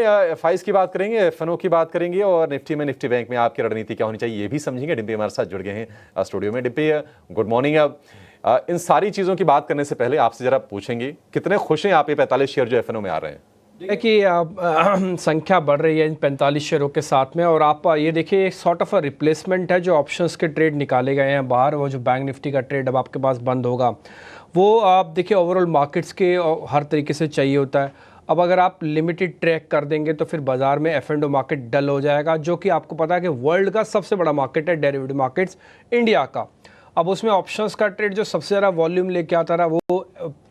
FIIs की बात करेंगे, एफएनओ की बात करेंगे और निफ्टी बैंक में आपकी रणनीति क्या होनी चाहिए ये भी समझेंगे। डिम्पी हमारे साथ जुड़ गए हैं स्टूडियो में। Dimpy, good morning. इन सारी चीजों की बात करने से पहले आपसे जरा पूछेंगे, कितने खुश हैं आप ये 45 शेयर जो एफएनओ में आ रहे हैं? देखिए संख्या बढ़ रही है इन 45 शेयरों के साथ में, और आप ये देखिए एक सॉर्ट ऑफ अ रिप्लेसमेंट है। जो ऑप्शंस के ट्रेड निकाले गए हैं बाहर, वो जो बैंक निफ्टी का ट्रेड अब आपके पास बंद होगा, वो आप देखिए ओवरऑल मार्केट्स के हर तरीके से चाहिए होता है। अब अगर आप लिमिटेड ट्रैक कर देंगे तो फिर बाजार में एफ एंड ओ मार्केट डल हो जाएगा, जो कि आपको पता है कि वर्ल्ड का सबसे बड़ा मार्केट है डेरिवेटिव मार्केट्स इंडिया का। अब उसमें ऑप्शंस का ट्रेड जो सबसे ज़्यादा वॉल्यूम लेके आता रहा वो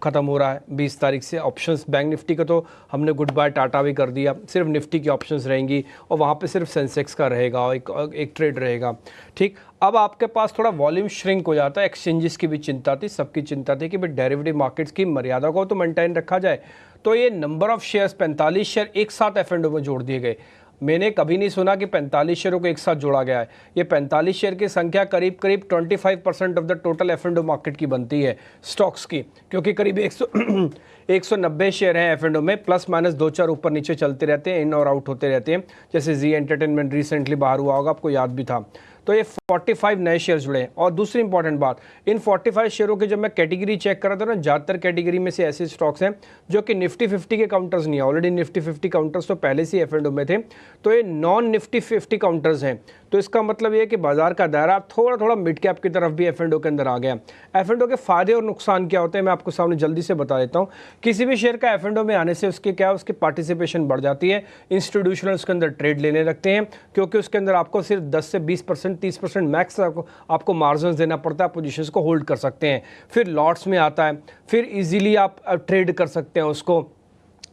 ख़त्म हो रहा है 20 तारीख से। ऑप्शंस बैंक निफ्टी का तो हमने गुड बाय टाटा भी कर दिया, सिर्फ निफ्टी की ऑप्शंस रहेंगी और वहाँ पे सिर्फ सेंसेक्स का रहेगा और एक ट्रेड रहेगा। ठीक, अब आपके पास थोड़ा वॉल्यूम श्रिंक हो जाता है। एक्सचेंजेस की भी चिंता थी, सबकी चिंता थी कि भाई डेरिवेटिव मार्केट्स की मर्यादा को तो मेंटेन रखा जाए। तो ये नंबर ऑफ शेयर्स 45 शेयर एक साथ एफ एंड ओ में जोड़ दिए गए। मैंने कभी नहीं सुना कि 45 शेयरों को एक साथ जोड़ा गया है। ये 45 शेयर की संख्या करीब 25% of the total F and O market की बनती है स्टॉक्स की, क्योंकि करीब 190 शेयर हैं एफ एंड ओ में, प्लस माइनस 2-4 ऊपर नीचे चलते रहते हैं, इन और आउट होते रहते हैं। जैसे जी एंटरटेनमेंट रिसेंटली बाहर हुआ होगा, आपको याद भी था। तो ये 45 नए शेयर जुड़े हैं। और दूसरी इंपॉर्टेंट बात, इन 45 शेयरों की जब मैं कैटेगरी चेक कर रहा था ना, ज़्यादातर कैटेगरी में से ऐसे स्टॉक्स हैं जो कि निफ्टी 50 के काउंटर्स नहीं है। ऑलरेडी निफ्टी 50 काउंटर्स तो पहले से एफ एंड ओ में थे, तो ये नॉन निफ्टी 50 काउंटर्स हैं। तो इसका मतलब ये है कि बाजार का दायरा थोड़ा थोड़ा मिड कैप की तरफ भी एफ एंड ओ के अंदर आ गया। एफ एंड ओ के फायदे और नुकसान क्या होते हैं मैं आपको सामने जल्दी से बता देता हूँ। किसी भी शेयर का एफ एंड ओ में आने से उसके क्या, उसकी पार्टिसिपेशन बढ़ जाती है। इंस्टीट्यूशनल उसके अंदर ट्रेड लेने लगते हैं, क्योंकि उसके अंदर आपको सिर्फ 10 से 20%, 30% मैक्स आपको मार्जिन देना पड़ता है, पोजीशंस को होल्ड कर सकते हैं। फिर लॉट्स में आता है, फिर इजीली आप ट्रेड कर सकते हैं उसको,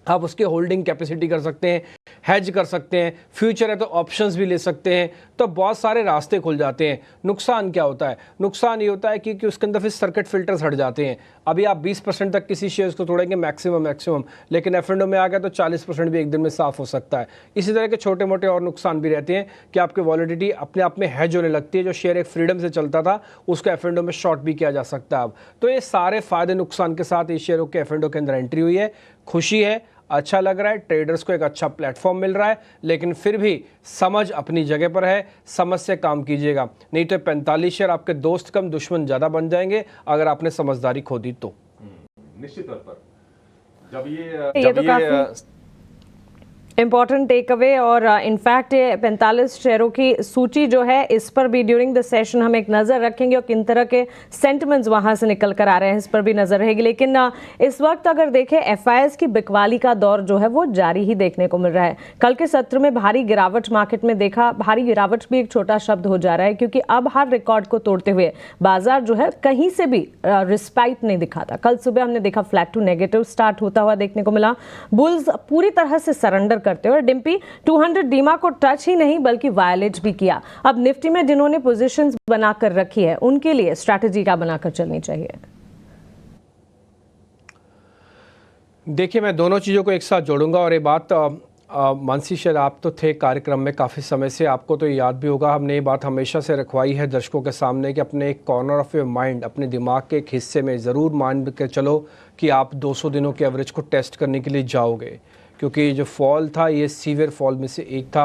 आप उसकी होल्डिंग कैपेसिटी कर सकते हैं, हेज कर सकते हैं, फ्यूचर है तो ऑप्शंस भी ले सकते हैं। तो बहुत सारे रास्ते खुल जाते हैं। नुकसान क्या होता है? नुकसान ये होता है कि उसके अंदर फिर सर्किट फिल्टर्स हट जाते हैं। अभी आप 20% तक किसी शेयर्स को तोड़ेंगे मैक्सिमम, लेकिन एफ एंड ओ में आ गया तो 40% भी एक दिन में साफ हो सकता है। इसी तरह के छोटे मोटे और नुकसान भी रहते हैं कि आपकी वॉलिडिटी अपने आप में हेज होने लगती है। जो शेयर एक फ्रीडम से चलता था उसको एफ एंड ओ में शॉर्ट भी किया जा सकता है अब। तो ये सारे फायदे नुकसान के साथ इस शेयरों के एफ एंड ओ के अंदर एंट्री हुई है। खुशी है, अच्छा लग रहा है, ट्रेडर्स को एक अच्छा प्लेटफॉर्म मिल रहा है, लेकिन फिर भी समझ अपनी जगह पर है। समझ से काम कीजिएगा, नहीं तो 45 शेयर आपके दोस्त कम दुश्मन ज़्यादा बन जाएंगे अगर आपने समझदारी खो दी तो। निश्चित तौर पर जब ये इम्पॉर्टेंट टेक अवे, और इनफैक्ट ये 45 शेयरों की सूची जो है इस पर भी ड्यूरिंग द सेशन हम एक नज़र रखेंगे और किन तरह के सेंटिमेंट्स वहाँ से निकल कर आ रहे हैं इस पर भी नज़र रहेगी। लेकिन इस वक्त अगर देखें एफआईएस की बिकवाली का दौर जो है वो जारी ही देखने को मिल रहा है। कल के सत्र में भारी गिरावट मार्केट में देखा, भारी गिरावट भी एक छोटा शब्द हो जा रहा है, क्योंकि अब हर रिकॉर्ड को तोड़ते हुए बाजार जो है कहीं से भी रिस्पाइट नहीं दिखाता। कल सुबह हमने देखा फ्लैट टू नेगेटिव स्टार्ट होता हुआ देखने को मिला। बुल्स पूरी तरह से सरेंडर करते हुए डिम्पी 200 डीमा को टच ही नहीं बल्कि वायलेट भी किया। अब निफ्टी में जिन्होंने पोजीशंस बनाकर रखी है उनके लिए स्ट्रैटेजी क्या बनाकर चलनी चाहिए? देखिए मैं दोनों चीज़ों को एक साथ जोड़ूंगा, और ये बात मानसी शायद आप तो थे कार्यक्रम में काफ़ी समय से, आपको तो याद भी होगा, हमने ये बात हमेशा से रखवाई है दर्शकों के सामने कि अपने एक कॉर्नर ऑफ योर माइंड, अपने दिमाग के एक हिस्से में ज़रूर मान के चलो कि आप 200 दिनों के एवरेज को टेस्ट करने के लिए जाओगे, क्योंकि जो फॉल था ये सीवियर फॉल में से एक था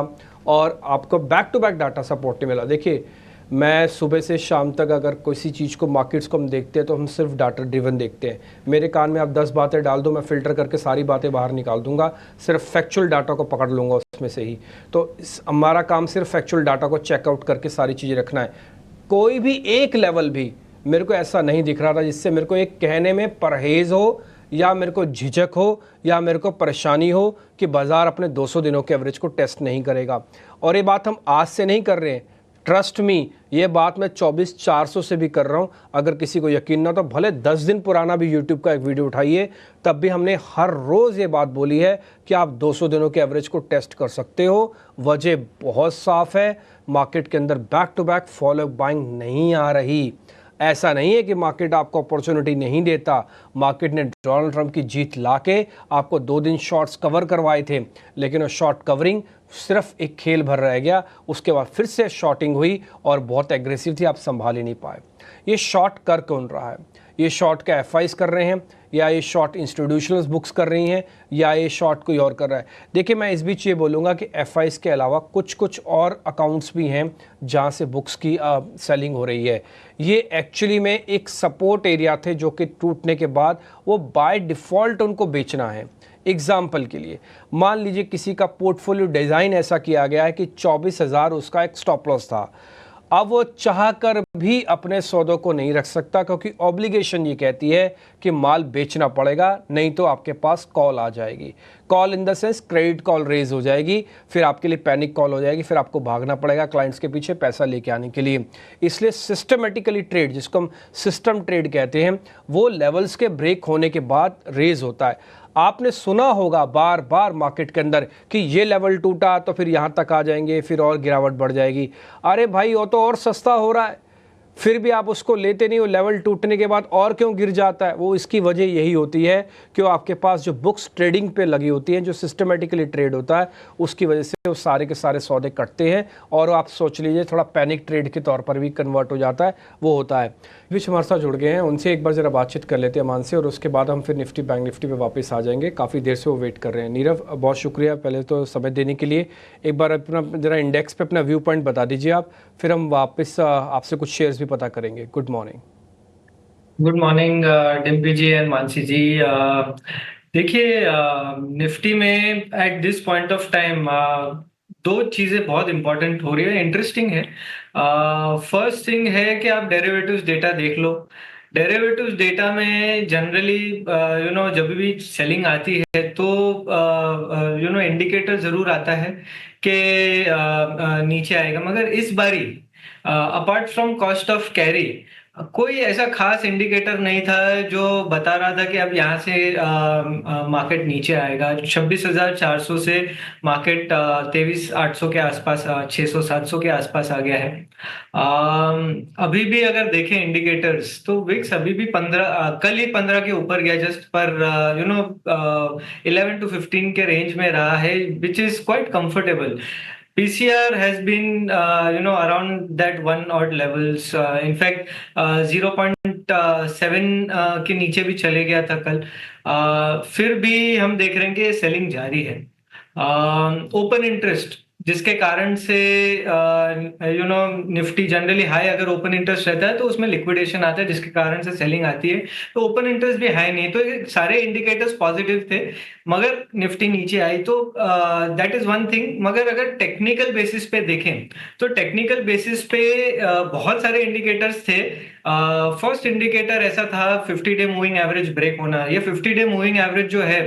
और आपको back to back data support नहीं मिला। देखिए मैं सुबह से शाम तक अगर किसी चीज़ को, मार्केट्स को हम देखते हैं तो हम सिर्फ डाटा ड्रिवन देखते हैं। मेरे कान में आप 10 बातें डाल दो, मैं फ़िल्टर करके सारी बातें बाहर निकाल दूंगा, सिर्फ फैक्चुअल डाटा को पकड़ लूँगा उसमें से ही। तो हमारा काम सिर्फ फैक्चुअल डाटा को चेकआउट करके सारी चीज़ें रखना है। कोई भी एक लेवल भी मेरे को ऐसा नहीं दिख रहा था जिससे मेरे को एक कहने में परहेज़ हो या मेरे को झिझक हो या मेरे को परेशानी हो कि बाज़ार अपने 200 दिनों के एवरेज को टेस्ट नहीं करेगा। और ये बात हम आज से नहीं कर रहे हैं, ट्रस्ट मी, ये बात मैं 24/400 से भी कर रहा हूँ। अगर किसी को यकीन ना तो भले 10 दिन पुराना भी यूट्यूब का एक वीडियो उठाइए, तब भी हमने हर रोज़ ये बात बोली है कि आप 200 दिनों के एवरेज को टेस्ट कर सकते हो। वजह बहुत साफ़ है, मार्केट के अंदर back to back follow buying नहीं आ रही। ऐसा नहीं है कि मार्केट आपको अपॉर्चुनिटी नहीं देता। मार्केट ने डोनाल्ड ट्रंप की जीत लाके आपको 2 दिन शॉर्ट्स कवर करवाए थे, लेकिन वो शॉर्ट कवरिंग सिर्फ एक खेल भर रह गया। उसके बाद फिर से शॉर्टिंग हुई और बहुत एग्रेसिव थी, आप संभाल ही नहीं पाए। ये शॉर्ट कर कौन रहा है? ये शॉर्ट का एफआईज कर रहे हैं, या ये शॉर्ट इंस्टीट्यूशनल बुक्स कर रही हैं, या ये शॉर्ट कोई और कर रहा है। देखिए, मैं इस बीच ये बोलूँगा कि एफआईज के अलावा कुछ और अकाउंट्स भी हैं जहाँ से बुक्स की सेलिंग हो रही है। ये एक्चुअली में एक सपोर्ट एरिया थे जो कि टूटने के बाद वो बाय डिफ़ॉल्ट उनको बेचना है। एग्जाम्पल के लिए मान लीजिए किसी का पोर्टफोलियो डिज़ाइन ऐसा किया गया है कि 24,000 उसका एक स्टॉप लॉस था। अब वो चाह कर भी अपने सौदों को नहीं रख सकता, क्योंकि ऑब्लिगेशन ये कहती है कि माल बेचना पड़ेगा, नहीं तो आपके पास कॉल आ जाएगी। Call in the sense credit call raise हो जाएगी, फिर आपके लिए पैनिक कॉल हो जाएगी, फिर आपको भागना पड़ेगा क्लाइंट्स के पीछे पैसा लेके आने के लिए। इसलिए सिस्टमेटिकली ट्रेड, जिसको हम सिस्टम ट्रेड कहते हैं, वो लेवल्स के ब्रेक होने के बाद रेज होता है। आपने सुना होगा बार बार मार्केट के अंदर कि ये लेवल टूटा तो फिर यहाँ तक आ जाएंगे, फिर और गिरावट बढ़ जाएगी। अरे भाई, वो तो और सस्ता हो रहा है, फिर भी आप उसको लेते नहीं हो। लेवल टूटने के बाद और क्यों गिर जाता है? वो इसकी वजह यही होती है कि आपके पास जो बुक्स ट्रेडिंग पे लगी होती हैं, जो सिस्टमेटिकली ट्रेड होता है, उसकी वजह से वो सारे के सारे सौदे कटते हैं और आप सोच लीजिए थोड़ा पैनिक ट्रेड के तौर पर भी कन्वर्ट हो जाता है, वो होता है। विच हमारे साथ जुड़ गए हैं, उनसे एक बार ज़रा बातचीत कर लेते हैं अमान से, और उसके बाद हम फिर निफ्टी बैंक निफ्टी पे वापस आ जाएंगे। काफ़ी देर से वो वेट कर रहे हैं। नीरव, बहुत शुक्रिया पहले तो समय देने के लिए। एक बार अपना ज़रा इंडेक्स पे अपना व्यू पॉइंट बता दीजिए आप, फिर हम वापस आपसे कुछ शेयर्स भी पता करेंगे। Good morning. Good morning Dimpy ji and Mansi ji. देखिए, निफ्टी में at this point of time दो चीजें बहुत इंपॉर्टेंट हो रही है, इंटरेस्टिंग है। फर्स्ट थिंग है कि आप डेरिवेटिव्स डेटा देख लो। डेरिवेटिव्स डेटा में जनरली जब भी सेलिंग आती है तो इंडिकेटर जरूर आता है कि नीचे आएगा, मगर इस बारी apart from cost of carry कोई ऐसा खास इंडिकेटर नहीं था जो बता रहा था कि अब यहाँ से मार्केट नीचे आएगा। 26,400 से मार्केट 23,800 के आसपास, 600-700 के आसपास आ गया है। अभी भी अगर देखें इंडिकेटर्स तो विक्स अभी भी 15, कल ही 15 के ऊपर गया जस्ट, पर 11 to 15 के रेंज में रहा है, which is quite comfortable. PCR has been, around that one odd levels. In fact, 0.7 के नीचे भी चले गया था कल। फिर भी हम देख रहे हैं कि सेलिंग जारी है। ओपन इंटरेस्ट जिसके कारण से निफ्टी जनरली हाई, अगर ओपन इंटरेस्ट रहता है तो उसमें लिक्विडेशन आता है जिसके कारण से सेलिंग आती है। तो ओपन इंटरेस्ट भी हाई नहीं, तो ये सारे इंडिकेटर्स पॉजिटिव थे, मगर निफ्टी नीचे आई, तो दैट इज वन थिंग। मगर अगर टेक्निकल बेसिस पे देखें तो टेक्निकल बेसिस पे बहुत सारे इंडिकेटर्स थे। फर्स्ट इंडिकेटर ऐसा था 50 डे मूविंग एवरेज ब्रेक होना। ये 50 डे मूविंग एवरेज जो है,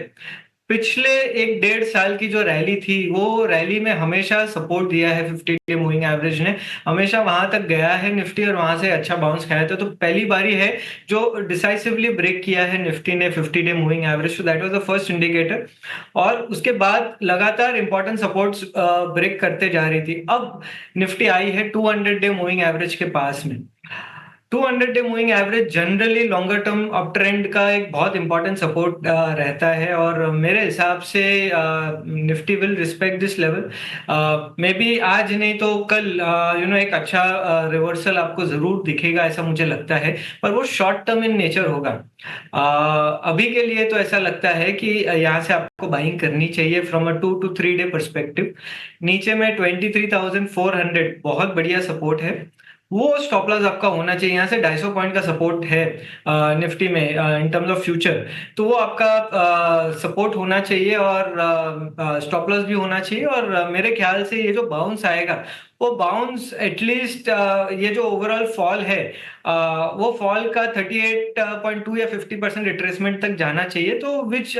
पिछले 1-1.5 साल की जो रैली थी, वो रैली में हमेशा सपोर्ट दिया है। 50 डे मूविंग एवरेज ने हमेशा वहां तक गया है निफ्टी, और वहां से अच्छा बाउंस खाया था। तो पहली बारी है जो डिसाइसिवली ब्रेक किया है निफ्टी ने 50 डे मूविंग एवरेज। तो that was the first indicator, और उसके बाद लगातार इंपॉर्टेंट सपोर्ट्स ब्रेक करते जा रही थी। अब निफ्टी आई है 200 डे मूविंग एवरेज के पास में। 200 day moving average generally longer term up trend का एक बहुत इंपॉर्टेंट सपोर्ट रहता है, और मेरे हिसाब से Nifty will respect this level. May be आज नहीं तो कल एक अच्छा रिवर्सल आपको जरूर दिखेगा, ऐसा मुझे लगता है, पर वो शॉर्ट टर्म इन नेचर होगा। अभी के लिए तो ऐसा लगता है कि यहाँ से आपको बाइंग करनी चाहिए from a 2 to 3 day perspective. नीचे में 23,400 बहुत बढ़िया सपोर्ट है, वो स्टॉप लॉस आपका होना चाहिए। यहाँ से 250 पॉइंट का सपोर्ट है निफ्टी में इन टर्म्स ऑफ फ्यूचर, तो वो आपका सपोर्ट होना चाहिए, और स्टॉप लॉस भी होना चाहिए। और मेरे ख्याल से ये जो बाउंस आएगा, वो बाउंस एटलीस्ट ये जो ओवरऑल फॉल है, वो फॉल का 38.2 या 50% रिट्रेसमेंट तक जाना चाहिए, तो which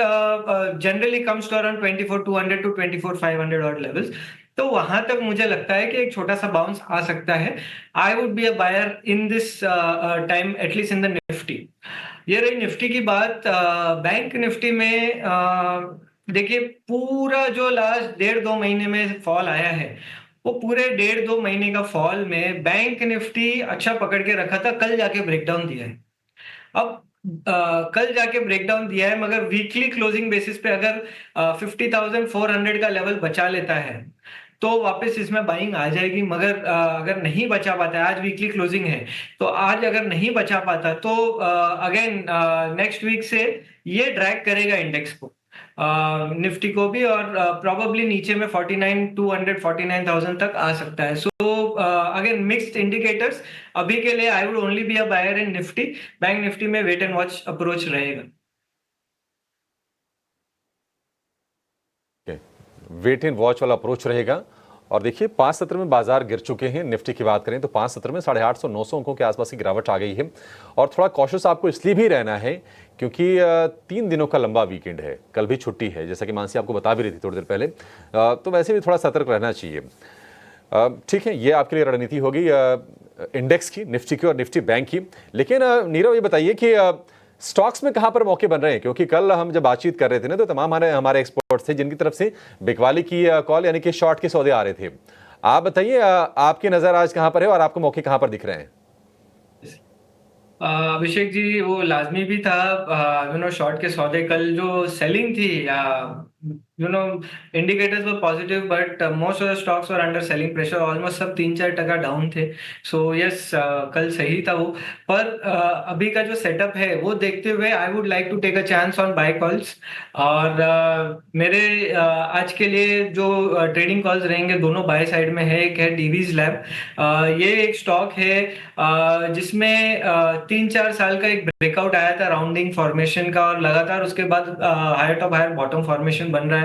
generally comes to around 24,200 to 24,500 odd levels. तो वहां तक मुझे लगता है कि एक छोटा सा बाउंस आ सकता है। I would be a buyer in this time, at least in the Nifty. ये रही निफ्टी की बात। बैंक निफ्टी में देखिए, पूरा जो लास्ट 1.5-2 महीने में फॉल आया है, वो पूरे 1.5-2 महीने का फॉल में बैंक निफ्टी अच्छा पकड़ के रखा था, कल जाके ब्रेकडाउन दिया है। अब कल जाके ब्रेकडाउन दिया है, मगर वीकली क्लोजिंग बेसिस पे अगर 50,400 का लेवल बचा लेता है तो वापस इसमें बाइंग आ जाएगी। मगर अगर नहीं बचा पाता है, आज वीकली क्लोजिंग है, तो आज अगर नहीं बचा पाता तो अगेन नेक्स्ट वीक से ये ड्रैग करेगा इंडेक्स को, निफ्टी को भी, और प्रोबेबली नीचे में 49,200 49,000 तक आ सकता है। सो अगेन मिक्स्ड इंडिकेटर्स अभी के लिए। I would only be a buyer in Nifty. Bank Nifty में वेट एंड वॉच अप्रोच रहेगा। वेट एंड वॉच वाला अप्रोच रहेगा। और देखिए 5 सत्र में बाजार गिर चुके हैं। निफ्टी की बात करें तो 5 सत्र में 850 900 अंकों के आसपास की गिरावट आ गई है। और थोड़ा कॉशियस आपको इसलिए भी रहना है क्योंकि 3 दिनों का लंबा वीकेंड है, कल भी छुट्टी है, जैसा कि मानसी आपको बता भी रही थी थोड़ी देर पहले। तो वैसे भी थोड़ा सतर्क रहना चाहिए। ठीक है, ये आपके लिए रणनीति होगी इंडेक्स की, निफ्टी की और निफ्टी बैंक की। लेकिन नीरव, ये बताइए कि स्टॉक्स में कहां पर मौके बन रहे हैं? क्योंकि कल हम जब बातचीत कर रहे थे ना, तो तमाम हमारे एक्सपर्ट्स थे जिनकी तरफ से बिकवाली की कॉल यानी कि शॉर्ट के सौदे आ रहे थे। आप बताइए, आपकी नजर आज कहां पर है और आपको मौके कहां पर दिख रहे हैं? अभिषेक जी, वो लाजमी भी था। शॉर्ट के सौदे, कल जो सेलिंग थी, indicators were positive but most of the stocks were under selling pressure. Almost सब 3-4% डाउन थे। सो यस, कल सही था वो। पर अभी का जो सेटअप है वो देखते हुए I would like to take a chance on buy calls. और मेरे आज के लिए जो ट्रेडिंग कॉल्स रहेंगे, दोनों बाय साइड में है। एक है डीवीज लैब। ये एक स्टॉक है जिसमें 3-4 साल का एक ब्रेकआउट आया था राउंडिंग फॉर्मेशन का, और लगातार उसके बाद higher top higher bottom formation बन रहा है।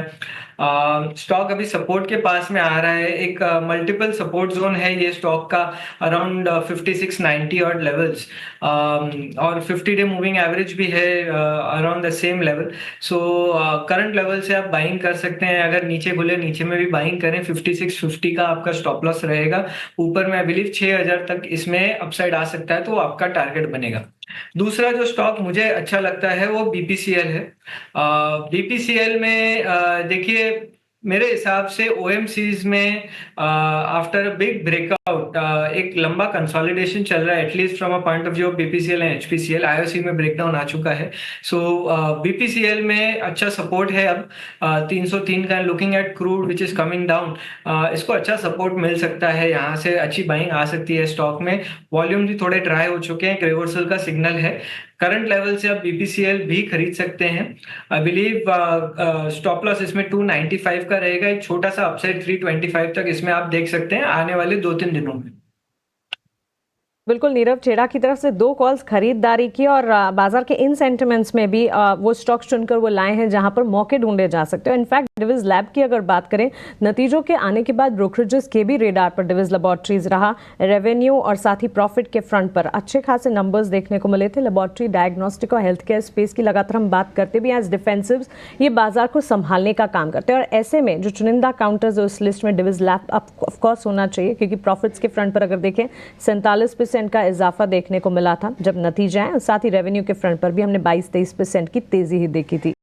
स्टॉक अभी सपोर्ट के पास में आ रहा है। एक मल्टीपल सपोर्ट जोन है ये स्टॉक का, अराउंड 5690 और लेवल्स, और 50 डे मूविंग एवरेज भी है around the same level. So current level से आप बाइंग कर सकते हैं। अगर नीचे खुले, नीचे में भी बाइंग करें। 5650 का आपका स्टॉप लॉस रहेगा। ऊपर में आई बिलीव 6000 तक इसमें अपसाइड आ सकता है, तो आपका टारगेट बनेगा। दूसरा जो स्टॉक मुझे अच्छा लगता है वो बीपीसीएल है। बीपीसीएल में देखिए, मेरे हिसाब से ओएमसीज में आफ्टर अ बिग ब्रेकआउट एक लंबा कंसोलिडेशन चल रहा है, at least from a point of view of BPCL and HPCL. IOC में ब्रेकडाउन आ चुका है। सो बीपीसीएल में अच्छा सपोर्ट है अब 303 का। Looking at crude which is coming down, इसको अच्छा सपोर्ट मिल सकता है। यहाँ से अच्छी बाइंग आ सकती है स्टॉक में। वॉल्यूम भी थोड़े ड्राई हो चुके हैं, रिवर्सल का सिग्नल है। करंट लेवल से आप बीपीसीएल भी खरीद सकते हैं। आई बिलीव स्टॉप लॉस इसमें 295 का रहेगा। एक छोटा सा अपसाइड 325 तक इसमें आप देख सकते हैं आने वाले 2-3 दिनों में। बिल्कुल, नीरव छेड़ा की तरफ से 2 कॉल्स खरीदारी की, और बाजार के इन सेंटिमेंट्स में भी वो स्टॉक्स चुनकर वो लाए हैं जहां पर मौके ढूंढे जा सकते हैं। इनफैक्ट डिविज लैब की अगर बात करें, नतीजों के आने के बाद ब्रोकरेजेस के भी रेडार पर डिविज लेबोरेटरीज रहा। रेवेन्यू और साथ ही प्रॉफिट के फ्रंट पर अच्छे खासे नंबर्स देखने को मिले थे। लेबोरेटरी, डायग्नोस्टिक और हेल्थ केयर स्पेस की लगातार हम बात करते भी हैं एज डिफेंसिव्स। ये बाजार को संभालने का काम करते हैं, और ऐसे में जो चुनिंदा काउंटर्स उस लिस्ट में डिविज लैब ऑफकोर्स होना चाहिए, क्योंकि प्रॉफिट्स के फ्रंट पर अगर देखें 47% का इजाफा देखने को मिला था जब नतीजे आए। साथ ही रेवेन्यू के फ्रंट पर भी हमने 22-23% की तेजी ही देखी थी।